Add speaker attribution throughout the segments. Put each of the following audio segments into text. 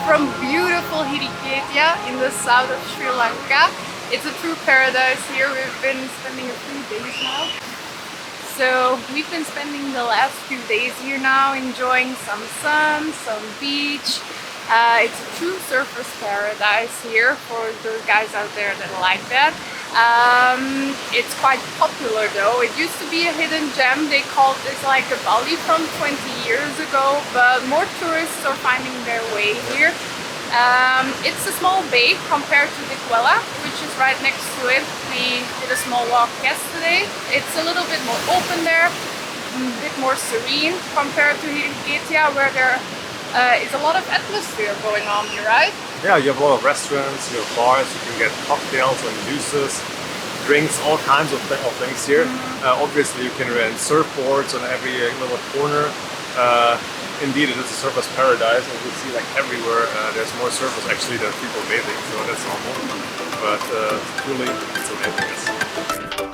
Speaker 1: from beautiful Hiriketiya in the south of Sri Lanka. It's a true paradise here. We've been spending a few days now. So we've been spending the last few days here now, enjoying some sun, some beach. It's a true surfer's paradise here for those guys out there that like that. It's quite popular though. It used to be a hidden gem. They called this like a Bali from 20 years ago, but more tourists are finding their way here. It's a small bay compared to Dikwella, which is right next to it. We did a small walk yesterday. It's a little bit more open there, a bit more serene compared to Hiriketiya, where there is a lot of atmosphere going on here, right?
Speaker 2: Yeah, you have a lot of restaurants, you have bars, you can get cocktails and juices, drinks, all kinds of things here. Obviously you can rent surfboards on every little corner. Indeed, it is a surfer's paradise, and you see like everywhere there's more surfers actually than people bathing, so that's normal. But truly, it's amazing.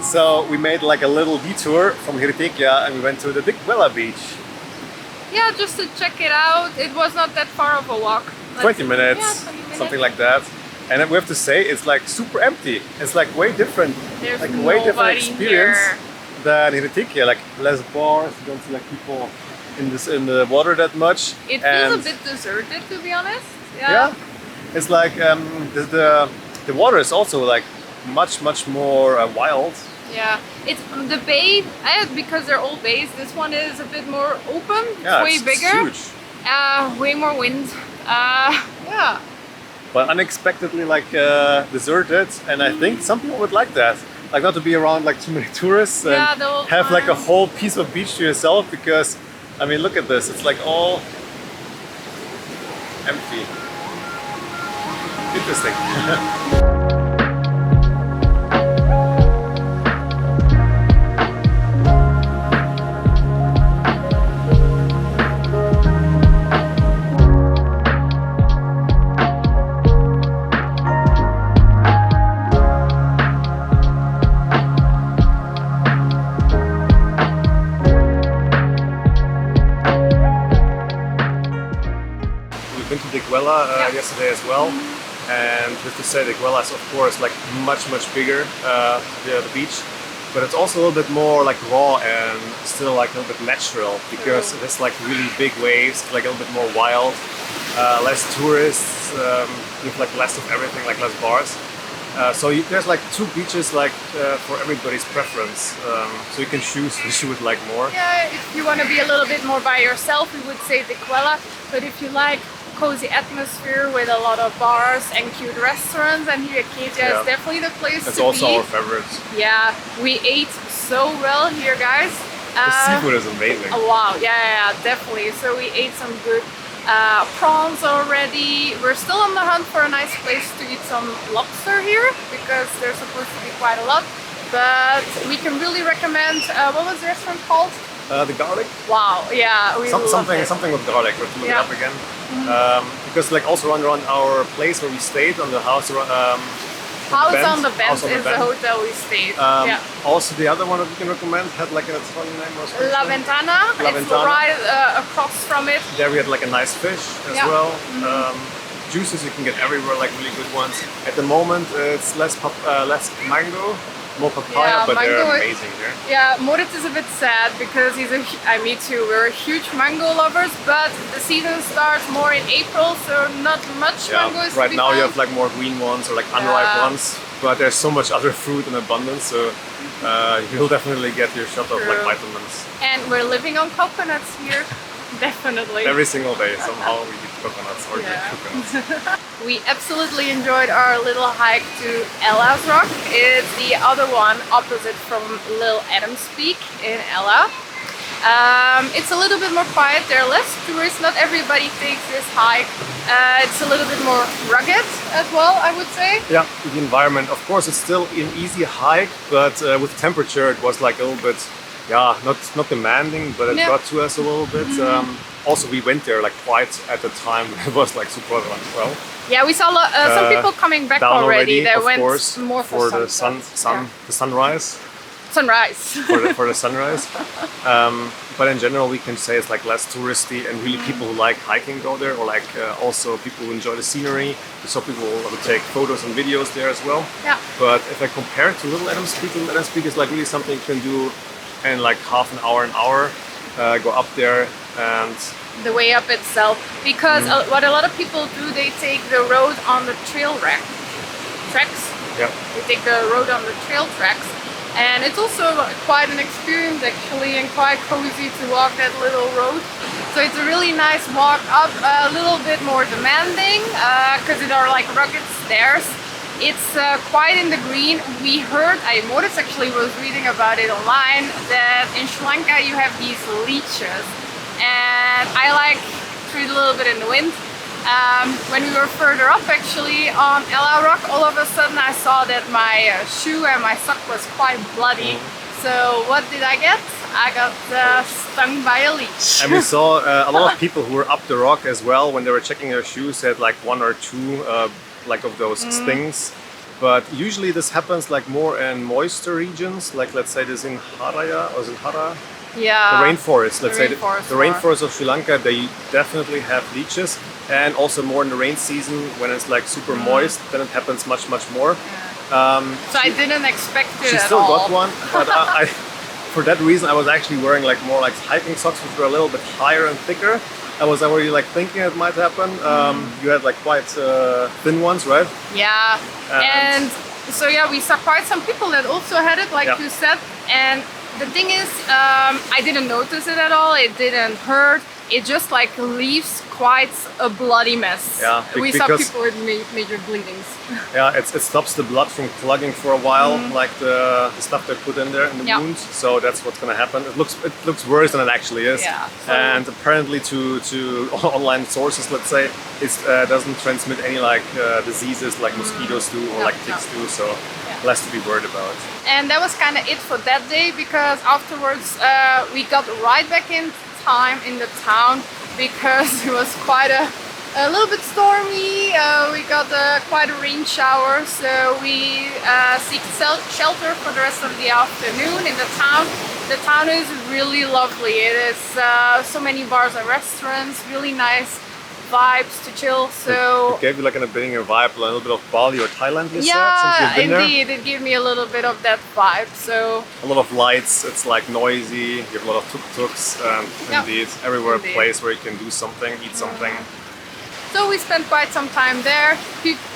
Speaker 2: So we made like a little detour from Hiriketiya and we went to the Dikwella Beach.
Speaker 1: Yeah, just to check it out. It was not that far of a walk.
Speaker 2: 20 minutes,
Speaker 1: yeah, 20 minutes,
Speaker 2: something like that. And we have to say it's like super empty. It's like way different,
Speaker 1: There's
Speaker 2: like way different experience
Speaker 1: here
Speaker 2: than Hiriketiya. Like less bars, you don't see like people in the water that much.
Speaker 1: It feels a bit deserted, to be honest.
Speaker 2: Yeah, it's like the water is also like much more wild.
Speaker 1: Yeah, it's the bay, because they're old bays. This one is a bit more open.
Speaker 2: Yeah,
Speaker 1: it's way bigger.
Speaker 2: It's huge.
Speaker 1: Way more wind. Yeah.
Speaker 2: But unexpectedly like deserted, and I think some people would like that. Like not to be around like too many tourists and have like a whole piece of beach to yourself, because I mean look at this, it's like all empty. Interesting. We've been to Dikwella yesterday as well, and we have to say Dikwella is of course like much bigger, the beach, but it's also a little bit more like raw and still like a little bit natural because it has like really big waves, like a little bit more wild, less tourists, you have like less of everything, like less bars. There's like two beaches like for everybody's preference, so you can choose which you would like more.
Speaker 1: Yeah, if you want to be a little bit more by yourself, we would say Dikwella. But if you like cozy atmosphere with a lot of bars and cute restaurants, and Hiriketiya is definitely the place
Speaker 2: It's
Speaker 1: to
Speaker 2: also
Speaker 1: be.
Speaker 2: our favorites.
Speaker 1: Yeah, we ate so well here, guys.
Speaker 2: The seafood is amazing.
Speaker 1: Oh, wow, yeah, definitely. So we ate some good prawns already. We're still on the hunt for a nice place to eat some lobster here because there's supposed to be quite a lot. But we can really recommend, what was the restaurant called?
Speaker 2: The garlic?
Speaker 1: Wow, yeah, we
Speaker 2: something with garlic. We have to look it up again. Because like also around our place where we stayed on the house
Speaker 1: House on the Bend is the hotel we stayed.
Speaker 2: Also the other one that we can recommend had like an Italian name or something.
Speaker 1: La Ventana. It's right across from it.
Speaker 2: There we had like a nice fish as well. Juices you can get everywhere, like really good ones. At the moment it's less mango, more papaya, but they're amazing here.
Speaker 1: Yeah, Moritz is a bit sad because me too, we're huge mango lovers, but the season starts more in April, so not much mango is to
Speaker 2: right
Speaker 1: be
Speaker 2: now
Speaker 1: found.
Speaker 2: you have like more green ones or like unripe ones, but there's so much other fruit in abundance, so you'll definitely get your shot of like vitamins.
Speaker 1: And we're living on coconuts here, definitely.
Speaker 2: Every single day somehow we eat coconuts or drink coconuts.
Speaker 1: We absolutely enjoyed our little hike to Ella's Rock. It's the other one opposite from Little Adams Peak in Ella. It's a little bit more quiet, there are less tourists, not everybody takes this hike. It's a little bit more rugged as well, I would say.
Speaker 2: Yeah, the environment, of course it's still an easy hike, but with temperature it was like a little bit, not demanding, but it got to us a little bit. Also we went there like quite at the time it was like super well.
Speaker 1: Yeah, we saw some people coming back already. They went more for
Speaker 2: the sunrise.
Speaker 1: Sunrise.
Speaker 2: for the sunrise. But in general, we can say it's like less touristy, and really people who like hiking go there, or like also people who enjoy the scenery. So people will take photos and videos there as well.
Speaker 1: Yeah.
Speaker 2: But if I compare it to Little Adams Peak is like really something you can do in like half an hour. Go up there and
Speaker 1: the way up itself, because what a lot of people do, they take the road on the tracks.
Speaker 2: Yeah.
Speaker 1: They take the road on the trail tracks, and it's also quite an experience actually, and quite cozy to walk that little road. So it's a really nice walk up, a little bit more demanding because it are like rugged stairs. It's quite in the green. We heard, Moritz actually was reading about it online, that in Sri Lanka you have these leeches. And I like threw it a little bit in the wind. When we were further up actually on Ella Rock, all of a sudden I saw that my shoe and my sock was quite bloody. So what did I get? I got stung by a leech.
Speaker 2: And we saw a lot of people who were up the rock as well, when they were checking their shoes, had like one or two like of those stings. But usually this happens like more in moister regions, like let's say this in Haraya or in Hara.
Speaker 1: Yeah.
Speaker 2: The rainforest, let's say the
Speaker 1: rainforest
Speaker 2: rainforest of Sri Lanka, they definitely have leeches, and also more in the rain season when it's like super moist, then it happens much more.
Speaker 1: So I didn't expect it
Speaker 2: she
Speaker 1: at
Speaker 2: still
Speaker 1: all.
Speaker 2: got one, but for that reason I was actually wearing like more like hiking socks, which were a little bit higher and thicker. I was already like thinking it might happen. You had like quite thin ones, right?
Speaker 1: Yeah, and so yeah, we saw quite some people that also had it, like you said. And the thing is, I didn't notice it at all. It didn't hurt. it just like leaves quite a bloody mess.
Speaker 2: Yeah,
Speaker 1: we saw
Speaker 2: because-
Speaker 1: people with major bleedings.
Speaker 2: Yeah, it stops the blood from clogging for a while, like the stuff they put in there in the
Speaker 1: Yeah.
Speaker 2: wound. So that's what's gonna happen. It looks worse than it actually is.
Speaker 1: Yeah, so-
Speaker 2: And apparently, to online sources, let's say, it doesn't transmit any like diseases like mosquitoes do or
Speaker 1: No,
Speaker 2: like ticks do. So less to be worried about.
Speaker 1: And that was kind of it for that day, because afterwards we got right back in time in the town, because it was quite a little bit stormy. We got quite a rain shower, so we seek shelter for the rest of the afternoon in the town. The town is really lovely. It is so many bars and restaurants, really nice vibes to chill. So
Speaker 2: It gave you like in the beginning a vibe, a little bit of Bali or Thailand, you said, since
Speaker 1: yeah,
Speaker 2: you've been there.
Speaker 1: indeed, it gave me a little bit of that vibe. So
Speaker 2: A lot of lights, it's like noisy, you have a lot of tuk-tuks, and
Speaker 1: Yeah,
Speaker 2: indeed, everywhere
Speaker 1: indeed.
Speaker 2: a place where you can do something, eat something.
Speaker 1: So we spent quite some time there.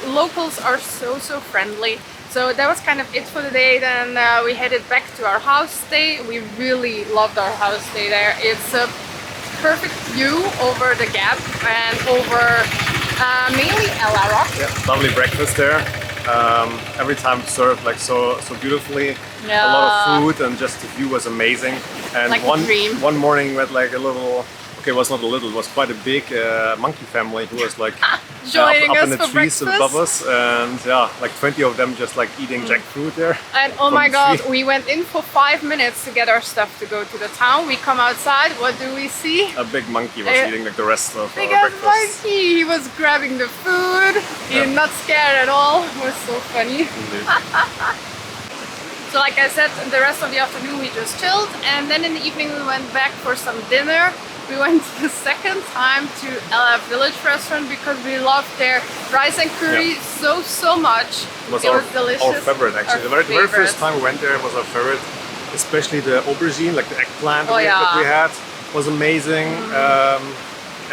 Speaker 1: Locals are so friendly. So that was kind of it for the day. Then we headed back to our house stay. We really loved our house stay there. It's a perfect view over the gap and over mainly El Rock.
Speaker 2: Yeah, lovely breakfast there. Every time served like so beautifully.
Speaker 1: Yeah.
Speaker 2: A lot of food, and just the view was amazing. And
Speaker 1: Like a dream.
Speaker 2: one morning we had like a little, okay, it was not a little, it was quite a big monkey family who was like
Speaker 1: Joining
Speaker 2: up
Speaker 1: us
Speaker 2: in the
Speaker 1: for
Speaker 2: trees
Speaker 1: breakfast.
Speaker 2: above us, and yeah, like 20 of them just like eating jackfruit there.
Speaker 1: And oh
Speaker 2: from
Speaker 1: my
Speaker 2: the
Speaker 1: god,
Speaker 2: tree.
Speaker 1: we went in for 5 minutes to get our stuff to go to the town. We come outside, what do we see?
Speaker 2: A big monkey was eating like the rest of
Speaker 1: Big
Speaker 2: our
Speaker 1: ass
Speaker 2: breakfast.
Speaker 1: monkey! He was grabbing the food. He
Speaker 2: Yeah.
Speaker 1: not scared at all. It was so funny.
Speaker 2: Indeed.
Speaker 1: So like I said, the rest of the afternoon we just chilled, and then in the evening we went back for some dinner. We went the second time to Ella Village restaurant because we loved their rice and curry so much.
Speaker 2: It was our
Speaker 1: delicious.
Speaker 2: favorite actually.
Speaker 1: Our
Speaker 2: The very first
Speaker 1: favorite.
Speaker 2: time we went there was our favorite, especially the aubergine, like the eggplant
Speaker 1: Oh,
Speaker 2: that we
Speaker 1: yeah.
Speaker 2: had was amazing.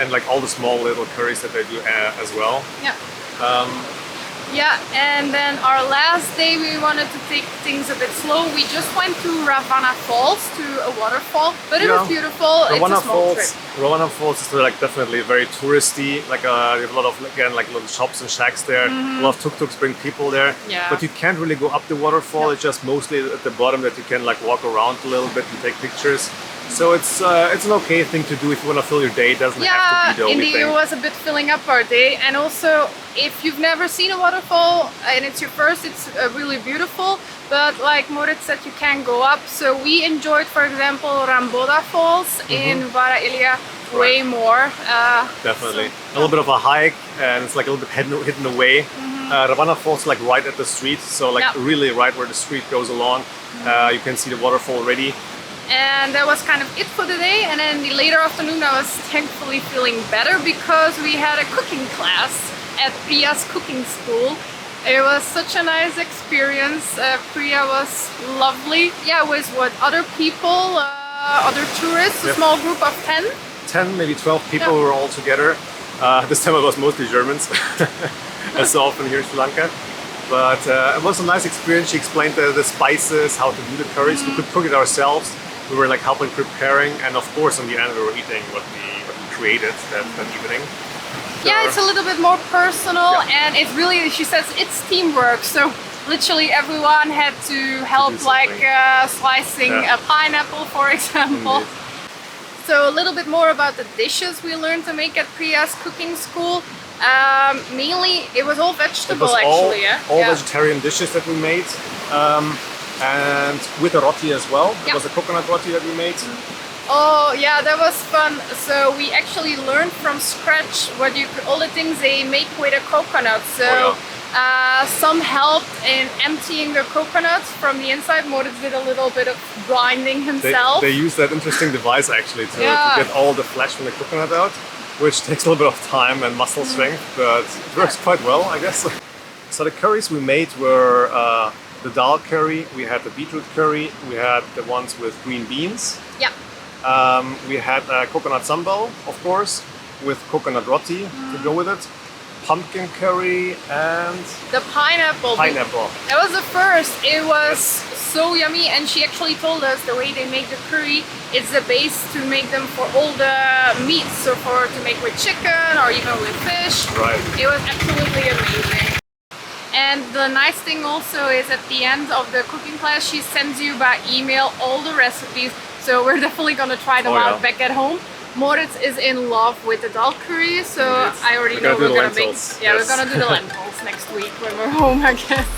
Speaker 2: And like all the small little curries that they do as well.
Speaker 1: Yeah.
Speaker 2: Um,
Speaker 1: And then our last day we wanted to take things a bit slow. We just went to Ravana Falls, to a waterfall, but it was
Speaker 2: Yeah.
Speaker 1: beautiful.
Speaker 2: Ravana
Speaker 1: It's a small trip.
Speaker 2: Ravana Falls is like definitely very touristy. Like you have a lot of again like little shops and shacks there. A lot of tuk-tuks bring people there.
Speaker 1: Yeah.
Speaker 2: But you can't really go up the waterfall.
Speaker 1: No.
Speaker 2: It's just mostly at the bottom that you can like walk around a little bit and take pictures. So it's an okay thing to do if you want to fill your day. It doesn't have to be the only
Speaker 1: indeed,
Speaker 2: thing.
Speaker 1: it was a bit filling up our day. And also, if you've never seen a waterfall and it's your first, it's really beautiful. But like Moritz said, you can go up. So we enjoyed, for example, Ramboda Falls in Vara Ilia way more.
Speaker 2: Definitely. A little bit of a hike, and it's like a little bit hidden away. Ravana Falls like right at the street, so like
Speaker 1: Yeah.
Speaker 2: really right where the street goes along. You can see the waterfall already.
Speaker 1: And that was kind of it for the day. And then the later afternoon I was thankfully feeling better because we had a cooking class at Priya's cooking school. It was such a nice experience. Priya was lovely. Yeah, with what other people, other tourists, a
Speaker 2: Yep.
Speaker 1: small group of 10.
Speaker 2: 10, maybe 12 people
Speaker 1: Yeah.
Speaker 2: were all together. This time it was mostly Germans, as so often here in Sri Lanka. But it was a nice experience. She explained the spices, how to do the curries. We could cook it ourselves. We were like helping preparing, and of course, in the end, we were eating what we created that evening.
Speaker 1: Yeah, it's a little bit more personal,
Speaker 2: Yeah.
Speaker 1: and it's really, she says, it's teamwork. So literally everyone had to help, like slicing
Speaker 2: Yeah.
Speaker 1: a pineapple, for example.
Speaker 2: Indeed.
Speaker 1: So a little bit more about the dishes we learned to make at Priya's cooking school. Mainly, it was all
Speaker 2: It
Speaker 1: vegetable,
Speaker 2: was
Speaker 1: actually.
Speaker 2: all
Speaker 1: Yeah.
Speaker 2: vegetarian dishes that we made, and with a roti as well. It
Speaker 1: Yeah.
Speaker 2: was a coconut roti that we made.
Speaker 1: Oh yeah, that was fun. So we actually learned from scratch all the things they make with a coconut. So some helped in emptying the coconuts from the inside. Moritz did a little bit of grinding himself.
Speaker 2: They use that interesting device actually to
Speaker 1: Yeah.
Speaker 2: get all the flesh from the coconut out, which takes a little bit of time and muscle strength, but it works quite well, I guess. So the curries we made were the dal curry, we had the beetroot curry, we had the ones with green beans,
Speaker 1: Yeah.
Speaker 2: we had coconut sambal, of course, with coconut roti to go with it, pumpkin curry, and
Speaker 1: The pineapple.
Speaker 2: pineapple.
Speaker 1: That was the first. It was so yummy, and she actually told us the way they make the curry is the base to make them for all the meats, so to make with chicken or even with fish.
Speaker 2: Right.
Speaker 1: It was absolutely amazing. And the nice thing also is at the end of the cooking class, she sends you by email all the recipes. So we're definitely gonna try them out back at home. Moritz is in love with the dal curry, so I already know we're gonna make. Yeah, we're gonna do the lentils next week when we're home, I guess.